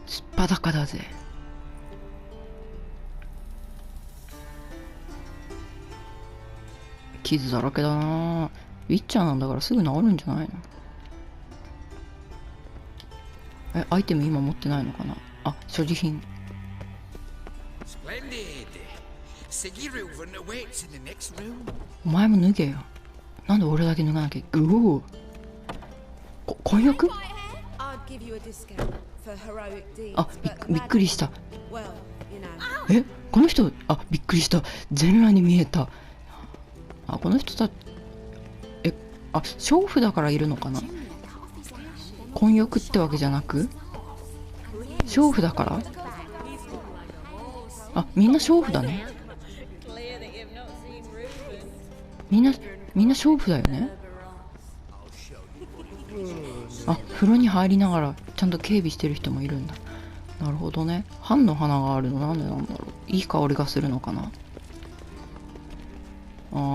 すっぱだかだぜ。傷だらけだな。ウィッチャーなんだからすぐ治るんじゃないの？アイテム今持ってないのかな。あ、所持品。お前も脱げよ。なんで俺だけ脱がなきゃ。うお、婚約？あ、びっくりした。この人、びっくりした。全裸に見えた。この人たち、娼婦だからいるのかな。婚約ってわけじゃなく、娼婦だから。みんな娼婦だね。みんな娼婦だよね。風呂に入りながらちゃんと警備してる人もいるんだ。なるほどね。藩の花があるのなんでなんだろう。いい香りがするのかな。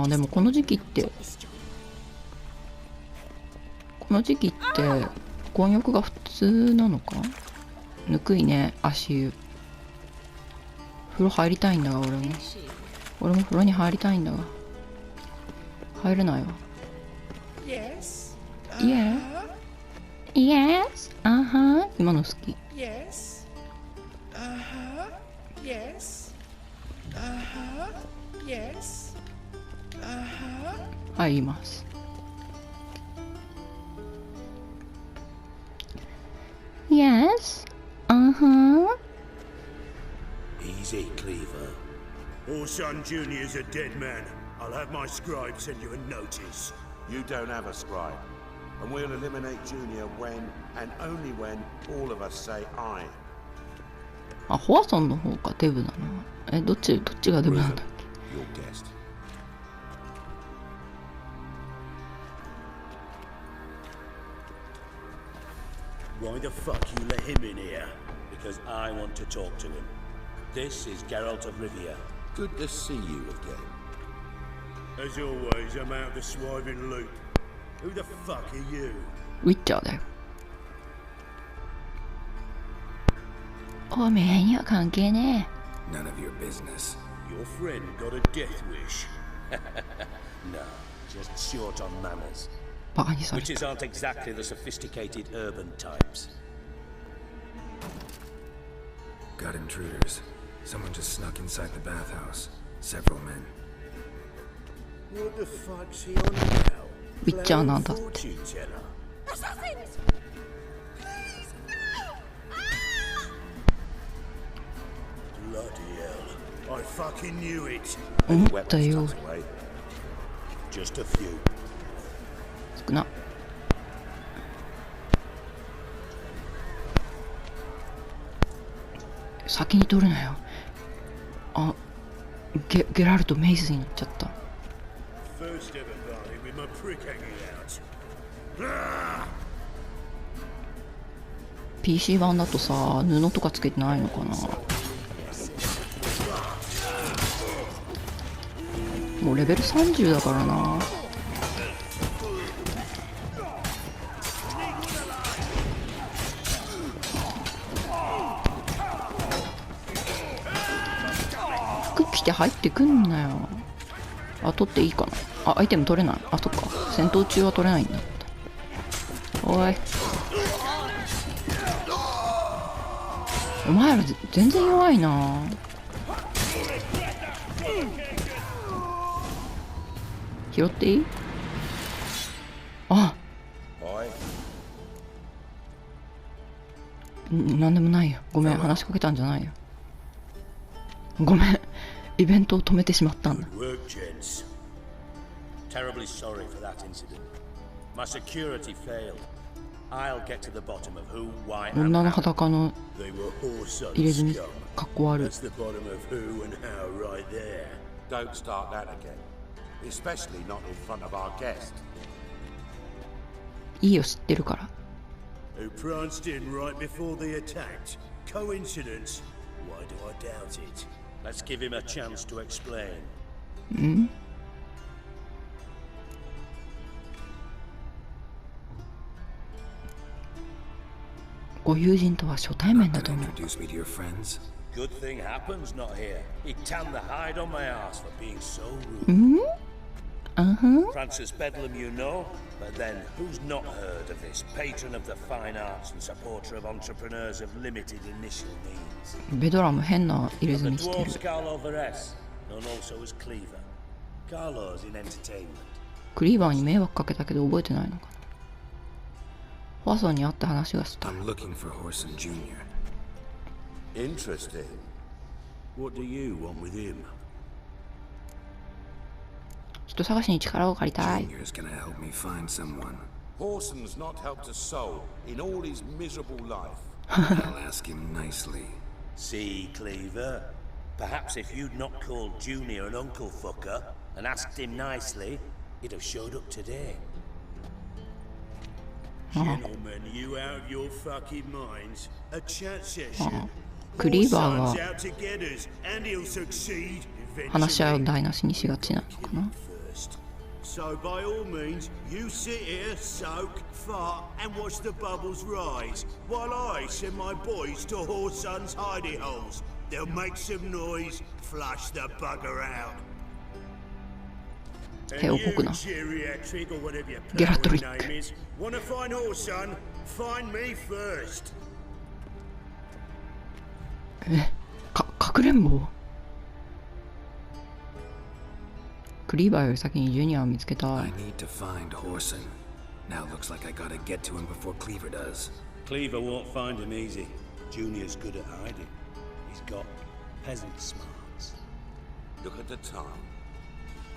でもこの時期って混浴が普通なのか。ぬくいね、足湯。風呂入りたいんだが、俺も風呂に入りたいんだが入れないわ。Yes. Yes. 今の好き。Yes. Yes. Yes. 入ります。Yes. Easy, Cleaver. Orson Jr.'s a dead man. I'll have my scribe send you a notice. You don't have a scribe. And we'll eliminate Junior when, and only when, all of us say I. ホワソンの方がデブだな。どっちがデブなんだっけ。Your guest. Why the fuck you let him in here? Because I want to talk to him. This is Geralt of Rivia. Good to see you again. As always, I'm out of the swiving loop. Who the fuck are you? ウィッチャーだよ。おめえには関係ねえ。 None of your business. Your friend got a death wish. No, just short on manners. バカにされた。 Witches aren't exactly the sophisticated urban types. Got intruders. Someone just snuck inside the bathhouse. Several men. What the fuck's he on now? ウィッチャーなんだって。 Fortune teller. Bloody hell. I fucking knew it. 思ったよ。 Just a few. 少な。先に取るなよ。ゲラルトメイズになっちゃった。 First ever party with my prick hanging out. PC 版だとさ、布とかつけてないのかな。もうレベル30だからな。服着て入ってくんなよ。取っていいかな。アイテム取れない。そっか、戦闘中は取れないんだって。おい、お前ら全然弱いな。拾っていい？なんでもないよ。ごめん、話しかけたんじゃないよ。ごめん、イベントを止めてしまったんだ。Terribly sorry for that incident. My security failed. I'll get to the bottom of who, why, and 女の how. 裸の They were whoreson 入れ墨 scum. かっこ悪い。 That's the bottom of who and how right there. Don't start that again. Especially not in front of our guest. いいよ、知ってるから。 Who pranced in right before they attacked. Coincidence? Why do I doubt it? Let's give him a chance to explain. ご友人とは初対面だと思う。 Introduce me to your friends. Good thing happens not here. He tanned the hide on my ass for being so rude. Francis Bedlam, you know, but then who's not heard of this? Patron of the fine arts and supporter of entrepreneurs of limited initial means. ベドラム変な入れ The 墨して dwarf る。 Carlo Veres, known also as Cleaver. Carlo's in entertainment. クリーバーに迷惑かけたけど覚えてないのかな。ファーソンに会って話がした。 I'm looking for Horson Jr. Interesting. What do you want with him? 人探しに力を借りたい。 Junior's gonna help me find someone. Horson's not helped a soul in all his miserable life. I'll ask him nicely. See, Cleaver? Perhaps if you'd not called Junior an uncle fucker and asked him nicely, he'd have showed up today. Gentlemen, you out of your fucking minds? A chat session. クリーバー Horson's が out to get us, and he'll succeed 話し合いを eventually. 台無しにしがちなのかな。 First. So by all means, you sit here, soak, fart, and watch the bubbles rise, while I send my boys to Horson's hidey holes. They'll make some noise, flush the bugger out. 手をこくな。 geriatric or whatever your Geriatric. power name is, wanna find Horson? Find me first. かくれんぼ。クリーバーより先にジュニアを見つけた I い。 need to find Horson. Now looks like I gotta get to him before Cleaver does. Cleaver won't find him easy. Junior's good at hiding. He's got peasant smarts. Look at the time.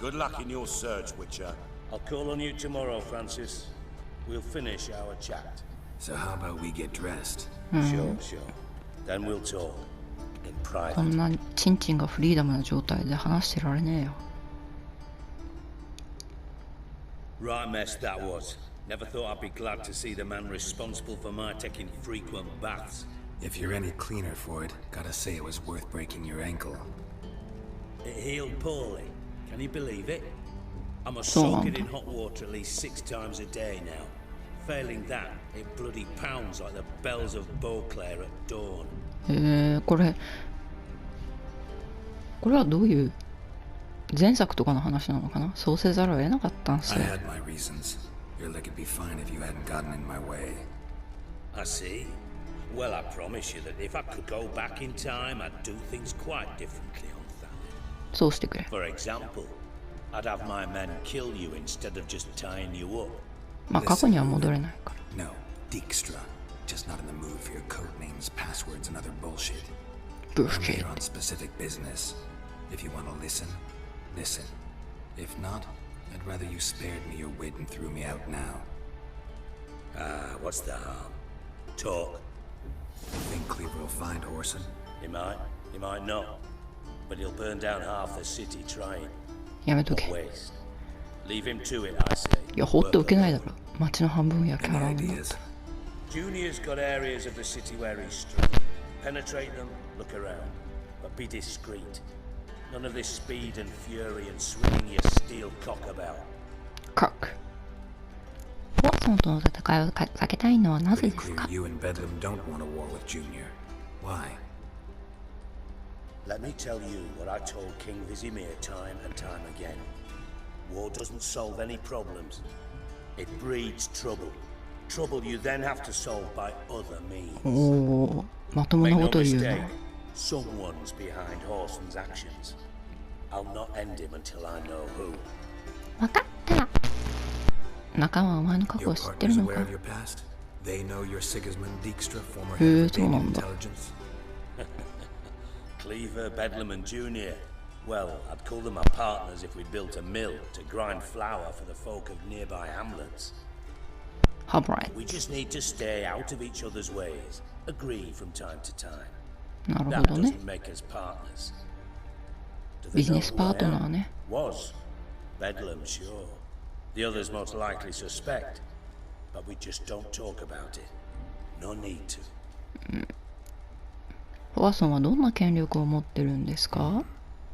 Good luck in your search, Witcher. I'll call on you tomorrow, Francis. We'll finish our chat. So how about we get dressed? Sure. Then we'll talk. In こ private. んなチンチンがフリーダムな状態で話してられねえよ。 Right mess that was. Never thought I'd be glad to see the man responsible for my taking frequent baths. If you're any cleaner for it, gotta say it was worth breaking your ankle. It healed poorly. Can you believe it? I must So soak it long. in hot water at least 6 times a day now. Failing that, it bloody pounds like the bells of Beauclair at dawn. これはどういう前作とかの話なのかな。そうせざるを得なかったんす I よ。 had my reasons. Your leg would be fine if you hadn't gotten in my way. I see. Well, I promise you that if I could go back in time, I'd do things quite differently on that. そうしてくれ。 For example, I'd have my men kill you instead of just tying you up. まあ過去には戻れないから。 No, Dijkstra. Just not in the mood for your code names, passwords, and other bullshit. I'm here on specific business. If you want to listen, listen. If not, I'd rather you spared me your wit and threw me out now. What's the harm? Talk. You think Cleaver will find Horson? He might not. But he'll burn down half the city trying. やめと What け。 waste. Leave him to it, I say. いや、放っておけないだろ。街の半分焼き Any 払うんだ。 ideas? Junior's got areas of the city where he's strong. Penetrate them, look around. But be discreet. None of this speed and fury and swinging your steel cock about. カック。ワトソンとの戦いを避けたいのはなぜ Pretty です clear か。 you and Bedlam don't want a war with Junior. Why? Let me tell you what I told King Vizimir time and time again. War doesn't solve any problems. It breeds trouble. Trouble you then have to solve by other means. おお、まとも Make なこ no と言う mistake, な。 someone's behind Horson's actions. I'll not end him until I know who. わかった。仲間はお前の過去 Your を知って partner's るの aware か of。your past? They know you're Sigismund Dijkstra, formerへえ、 head of そうな Albanian んだ。 intelligence? Cleaver, Bedlam, and Junior. Well, I'd call them our partners if we built a mill to grind flour for the folk of nearby hamlets. ハブライ。 We just need to stay out of each other's ways. Agree from time to time. なるほ That どね。 doesn't make us partners. Do they ビジ know ネス who パ I ートナー am? ね。 Was. Bedlam, sure. The others most likely suspect. But we just don't talk about it. No need to. ワトソンはどんな権力を持ってるんですか。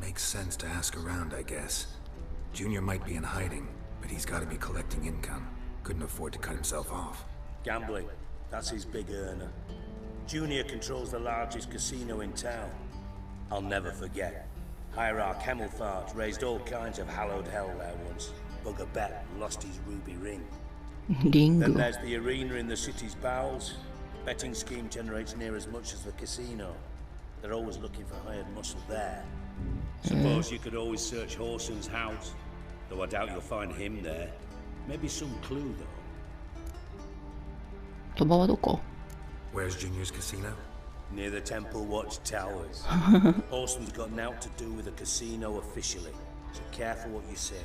Makes sense to ask around, I guess. Junior might be in hiding, but he's gotta be collecting income. Couldn't afford to cut himself off. Gambling. That's his big earner. Junior controls the largest casino in town. I'll never forget. Hierarch Hemmelfart raised all kinds of hallowed hell there once. Bugger Bet lost his ruby ring. Ring. Then there's the arena in the city's bowels. Betting scheme generates near as much as the casino. They're always looking for hired muscle there. Suppose you could always search Horson's house. Though I doubt you'll find him there. Maybe some clue though. 鳥羽はどこ？ Where's Junior's casino? Near the Temple Watch Towers. Horson's got naught to do with the casino officially. So careful what you say.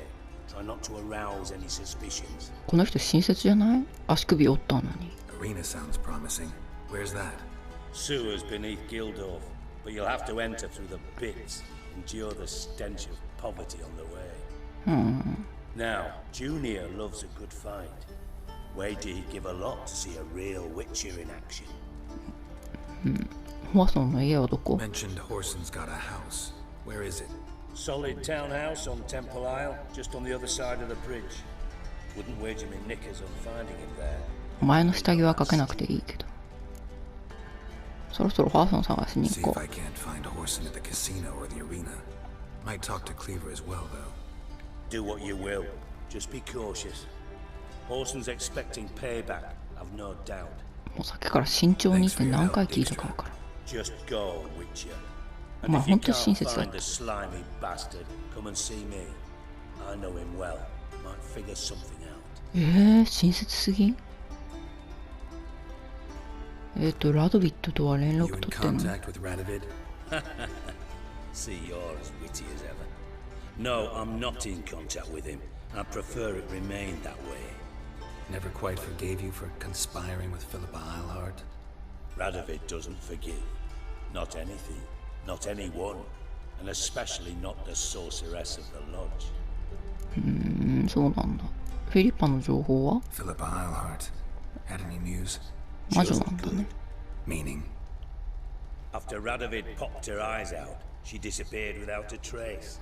Try not to arouse any suspicions. この人親切じゃない？足首折ったのに。Arena sounds promising. Where's that? Sewers beneath Gildorf, but you'll have to enter through the pits. Endure the stench of poverty on the way. Now, Junior loves a good fight. Wait till he'd give a lot to see a real Witcher in action. ホワソンの家はどこ？ Mentioned Horson's got a house. Where is it? Solid townhouse on Temple Isle, just on the other side of the bridge. Wouldn't wager me knickers on finding him there. お前の下着はかけなくていいけど。そろそろホワソン探しに See 行 if こ I can't find Horson at the casino or the arena. Might talk to Cleaver as well, though. Do what you will. Just be cautious. Horson's expecting payback, I've no doubt. う。もうさっきから慎重にって何回聞いたかわからん。 Just go, Witcher. まあ And if you 本当親 can't 切だっ find た。 the slimy bastard, come and see me. I know him well. Might figure something out. 親切すぎん？ラドビットとは連 You 絡 in 取ってんの？ contact with Radovid? See, you're as witty as ever. No, I'm not in contact with him. I prefer it remain that way. Never quite forgave you for conspiring with Philippa Eilhart? Radovid doesn't forgive. Not anything. Not anyone. And especially not the sorceress of the lodge. そうなんだ。フィリパの情報は？ Philippa Eilhart. Had any news? 魔女なんだね。 Meaning? After Radovid popped her eyes out, she disappeared without a trace.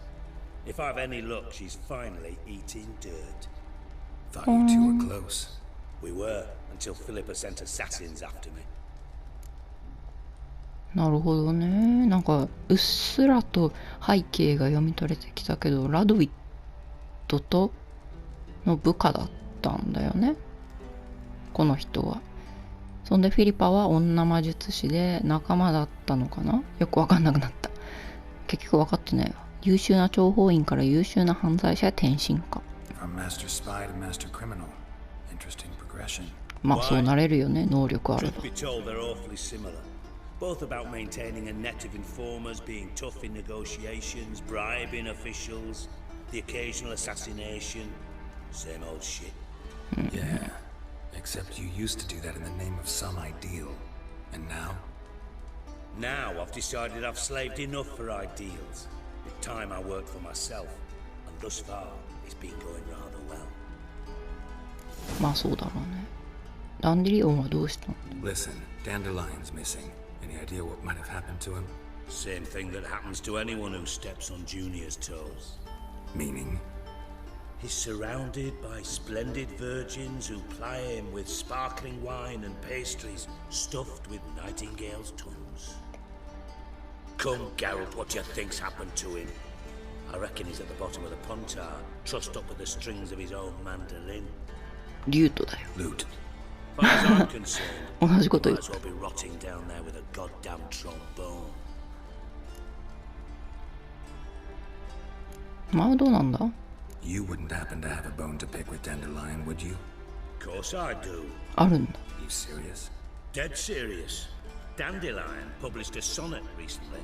If I've any luck, she's finally eating dirt. Thought you two were close. We were, until Philippa sent assassins after me. なるほどね。なんかうっすらと背景が読み取れてきたけど、ラドウィットとの部下だったんだよね。この人は。そんでフィリパは女魔術師で仲間だったのかな？よくわかんなくなった。結局わかってないわ。優秀な諜報員から優秀な犯罪者へ転身か。From master spy to master criminal. Interesting progression. まあそうなれるよね、能力あれば。 Truth be told, they're awfully similar. Both about maintaining a net of informers, being tough in negotiations, bribing officials, the occasional assassination. Same old shit. Yeah. Except you used to do that in the name of some ideal. And now? Now I've decided I've slaved enough for ideals. It's time I worked for myself. And thus far, it's been going rather well. まあそうだろうね。ダンディリオンはどうしたの？ Listen, Dandelion's missing. Any idea what might have happened to him? Same thing that happens to anyone who steps on Junior's toes. Meaning? He's surrounded by splendid virgins who ply him with sparkling wine and pastries stuffed with nightingales' tongues. Come, Geralt, what do you think's happened to him? I reckon he's at the bottom of the puntar, trussed up with the strings of his own mandolin. リュートだよ。 Loot. As far as I'm concerned, 同じこと might 言っ as た。 well be rotting down there with a goddamn trombone. まあどうなんだ？ You wouldn't happen to have a bone to pick with Dandelion, would you? Of course I do. あるんだ。 You serious? Dead serious. Dandelion published a sonnet recently.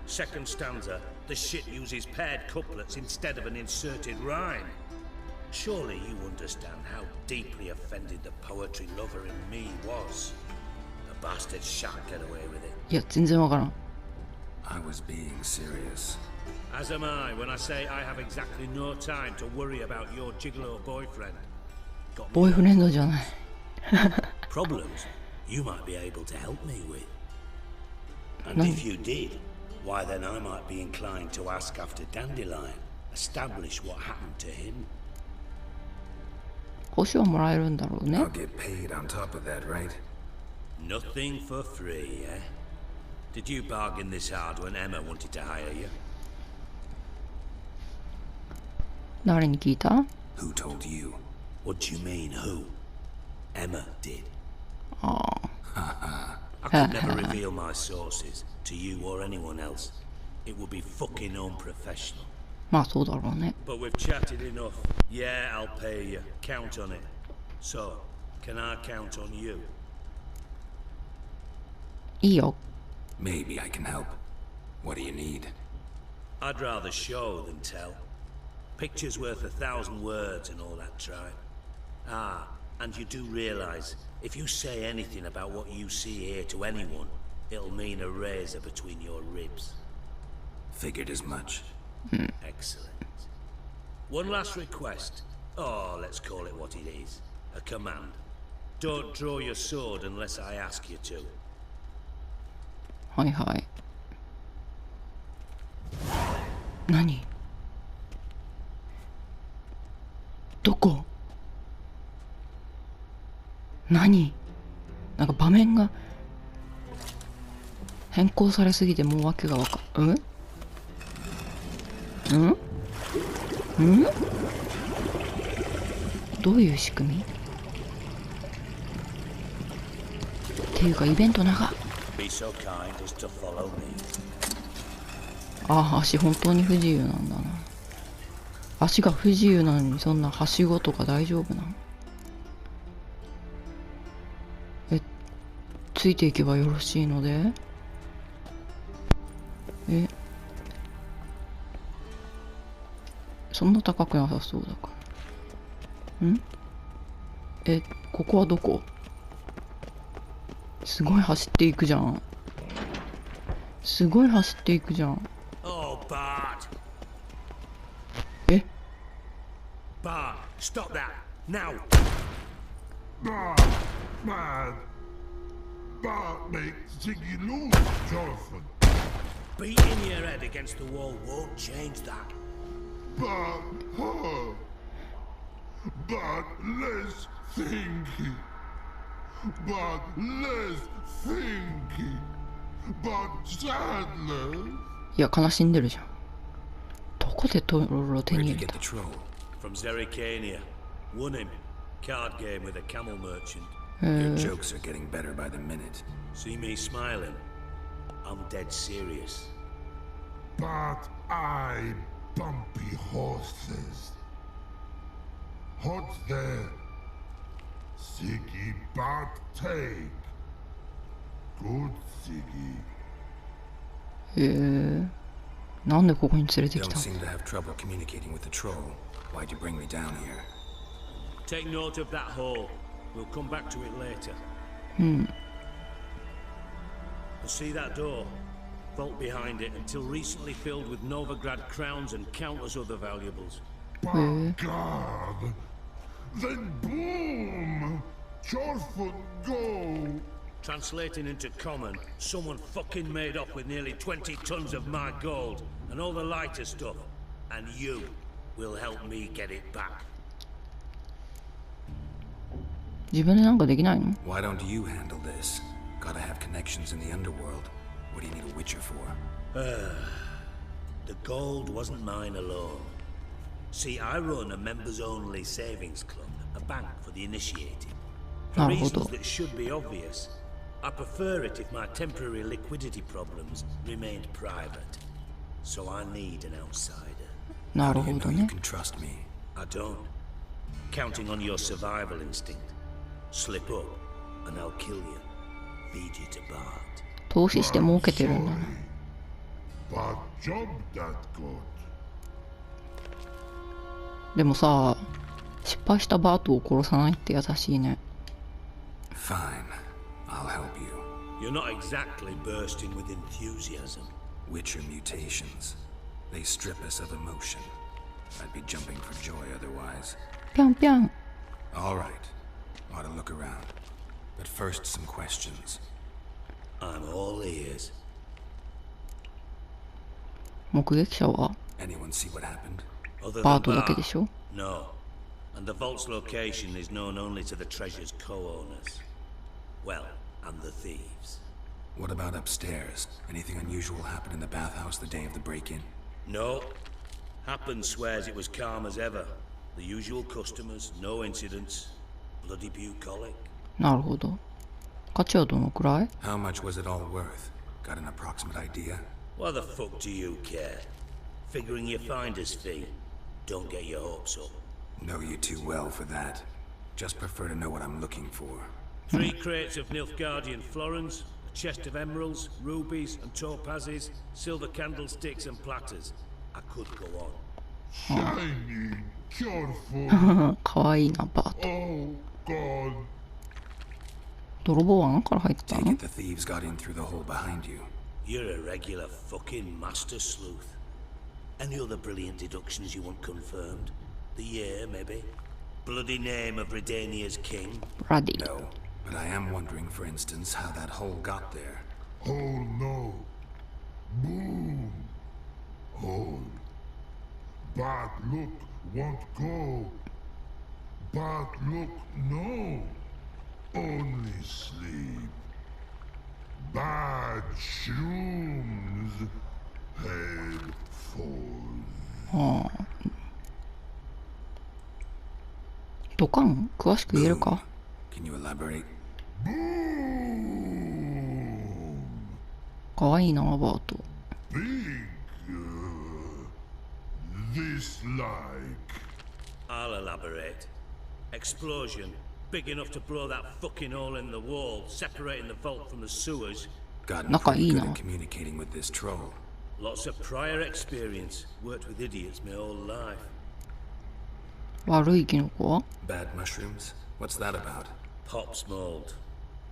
Second stanza, the shit uses paired couplets instead of an inserted rhyme. Surely you understand how deeply offended the poetry lover in me was. The bastard shan't get away with it. いや全然わからん。 I was being serious. As am I when I say I have exactly no time to worry about your gigolo boyfriend. Got ボーイフレンドじゃない。 problems you might be able to help me with. And if you did, why then I might be inclined to ask after Dandelion, establish what happened to him. 報酬はもらえるんだろうね I'll。get paid on top of that, right? Nothing for free, eh? Did you bargain this hard when Emma wanted to hire you? 誰に聞いた？ Who told you? What do you mean, who? Emma did. ああ。I could never reveal my sources to you or anyone else. It would be fucking unprofessional. まあそうだろうね。 But we've chatted enough. Yeah, I'll pay you. Count on it. So, can I count on you? いいよ。 Maybe I can help. What do you need? I'd rather show than tell. Picture's worth 1,000 words and all that tribe. Ah, and you do realize, if you say anything about what you see here to anyone, it'll mean a razor between your ribs. Figured as much. Excellent. One last request. Oh, let's call it what it is. A command. Don't draw your sword unless I ask you to. はいはい。何？どこ？何？なんか場面が変更されすぎてもう訳がうん？どういう仕組み？っていうかイベント長っ。ああ、足本当に不自由なんだな。足が不自由なのにそんなはしごとか大丈夫なの？ついていけばよろしいので？そんな高くなさそうだから。ここはどこ？すごい走っていくじゃん。すごい走っていくじゃん。Bart, stop that now. Man. Bart makes Ziggy lose, Jonathan. Beating your head against the wall won't change that. But less thinking. But less thinking. But sadness. いや、悲しんでるじゃん。どこでトロロ手に入れた？ From Zericania. Won him. Card game with a camel merchant. Your jokes are getting better by the minute. See me smiling? I'm dead serious. But I bumpy horses. What's there? Ziggy but take. Good Ziggy. なんでここに連れてき Don't た？ seem to have trouble communicating with the troll. Why'd you bring me down here? Take note of that hole. We'll come back to it later. See that door? Vault behind it until recently filled with Novigrad crowns and countless other valuables. By God! Then boom! Chorford go! Translating into common, someone fucking made off with nearly 20 tons of my gold and all the lighter stuff. And you will help me get it back. 自分でなんかできないの？ Why don't you handle this? Gotta have connections in the underworld. What do you need a witcher for? The gold wasn't mine alone. See, I run a members-only savings club, a bank for the initiated. For reasons that should be obvious, I prefer it if my temporary liquidity problems remained private. So I need an outsider. なるほど You know ね you。can trust me. I don't. Counting on your survival instinct. Slip up, and I'll kill you. Feed you to Bart. 投資して儲けてるんだな。 But job that good. でもさ、失敗したバートを殺さないって優しいね。 Fine. I'll help you. You're not exactly bursting with enthusiasm. Witcher mutations. They strip us of emotion. I'd be jumping for joy otherwise. ぴゃんぴゃん。 All right. Ought to look around. But first, some questions. I'm all ears. 目撃者は Anyone see what happened? Other バー than トだけ Bart? でしょ？ No. And the vault's location is known only to the treasure's co-owners. Well, and the thieves. What about upstairs? Anything unusual happened in the bathhouse the day of the break-in? No. Happen swears it was calm as ever. The usual customers, no incidents. Bloody bucolic. なるほど。価値はどのくらい？ How much was it all worth? Got an approximate idea? Why the fuck do you care? Figuring your finder's fee. Don't get your hopes up. Know you too well for that. Just prefer to know what I'm looking for. 3 crates of Nilfgaardian florins, a chest of emeralds, rubies and topazes, silver candlesticks and platters. I could go on. Shiny, careful. かわいいな、バート。 Oh God. 泥棒は穴から入ったの？ Take it the thieves got in through the hole behind you. You're a regular fucking master sleuth. Any other brilliant deductions you want confirmed? The year, maybe? Bloody name of Redania's king? ラディ。 No, but I am wondering, for instance, how that hole got there. Oh no. Boom. Hole. Bad look won't go. Bad look no. Only sleep. Bad shrooms. Head falls. はあ。ドカン詳しく言えるか？ Can you elaborate? Boom. かわいいな、バート。 Big. This like. I'll elaborate. Explosion. Big enough to blow that fucking hole in the wall, separating the vault from the sewers. Gotten Naka pretty ii good na. at communicating with this troll. Lots of prior experience. Worked with idiots my whole life. 悪いキノコは？ Bad mushrooms? What's that about? Pops mold.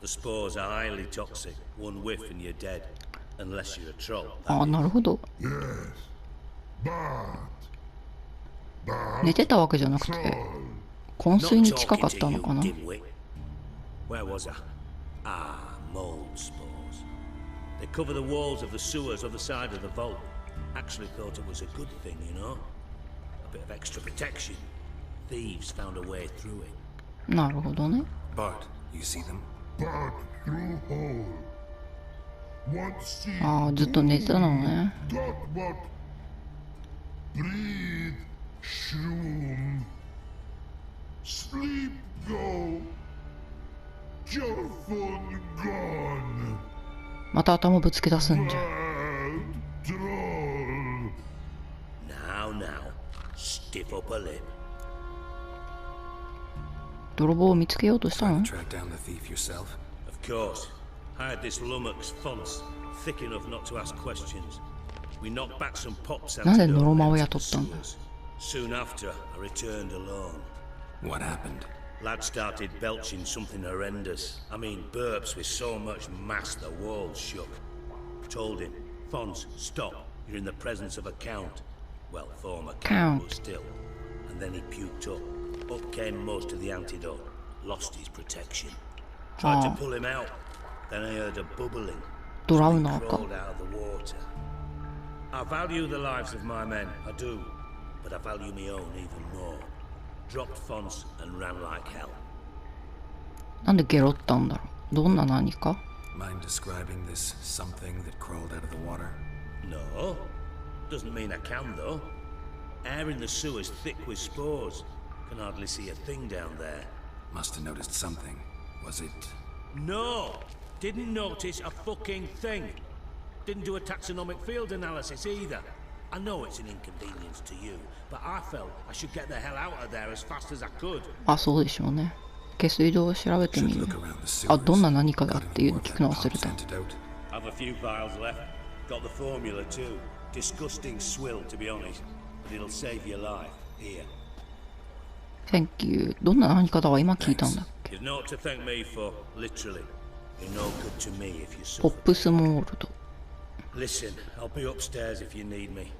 The spores are highly toxic. One whiff and you're dead. Unless you're a troll. ああ、なるほど。 Yes. But. The 寝てたわけじゃなくて、 troll. 昏睡に近かったのかな？ dimwit. Where was I? Ah, mold spores. They cover the walls of the sewers other side of the vault. Actually thought it was a good thing, you know? A bit of extra protection. Thieves found a way through it. なるほどね。 Bart, you see them? But through hole. What see? ああ、ずっと寝てたのね。 Got what? Breathe. Shroom. Sleep go. Your phone gone. また頭ぶつけ出すんじゃん。 Bad troll. Now, stiff up a lip. 泥棒を見つけようとしたの？ Track down the thief yourself? Of course. I had this lummox fonts, thick enough not to ask questions. We knocked back some pops なんで antidote ノロマを into 雇 the ったんだ？ sewers. Soon after, I returned alone. What happened? Lad started belching something horrendous. I mean, burps with so much mass the walls shook. Told him, Fons, stop. You're in the presence of a count. Well, former count, but still. And then he puked up. Up came most of the antidote. Lost his protection. Tried to pull him out. Then I heard a bubbling. ドラウ He ナーか。 crawled out of the water. I value the lives of my men, I do. But I value my own even more. Dropped Fons and ran like hell. なんでゲロったんだろう。どんな何か？ Mind describing this something that crawled out of the water? No. Doesn't mean I can, though. Air in the sewer's thick with spores. Can hardly see a thing down there. Must have noticed something. Was it... No! Didn't notice a fucking thing. Didn't do a taxonomic field analysis either. I know it's an inconvenience to you, but I felt I should get the hell out of there as fast as I could. あ、そうでしょうね。下水道を調べてみ Should る。 look around the sewers. あ、どんな何かだ Got っていう any の more 聞 of くの that 忘れ pop's た。 antidote? Have a few vials left. Got the formula too. Disgusting swill, to be honest. But it'll save your life. Here. Thank you。どんな何かだは今聞いたんだっけ？ You've naught to thank me for, literally. You're no good to me if you ポッ suffer. プスモールド。 Listen, I'll be upstairs if you need me.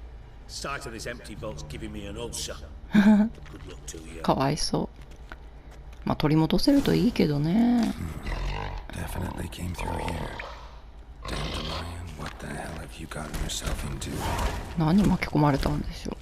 Sight of this empty vault's giving me an ulcer. Good luck to you. かわいそう。まあ取り戻せるといいけどね。 Definitely came through here. Dandelion, what the hell have you gotten yourself into? 何巻き込まれたんでしょう。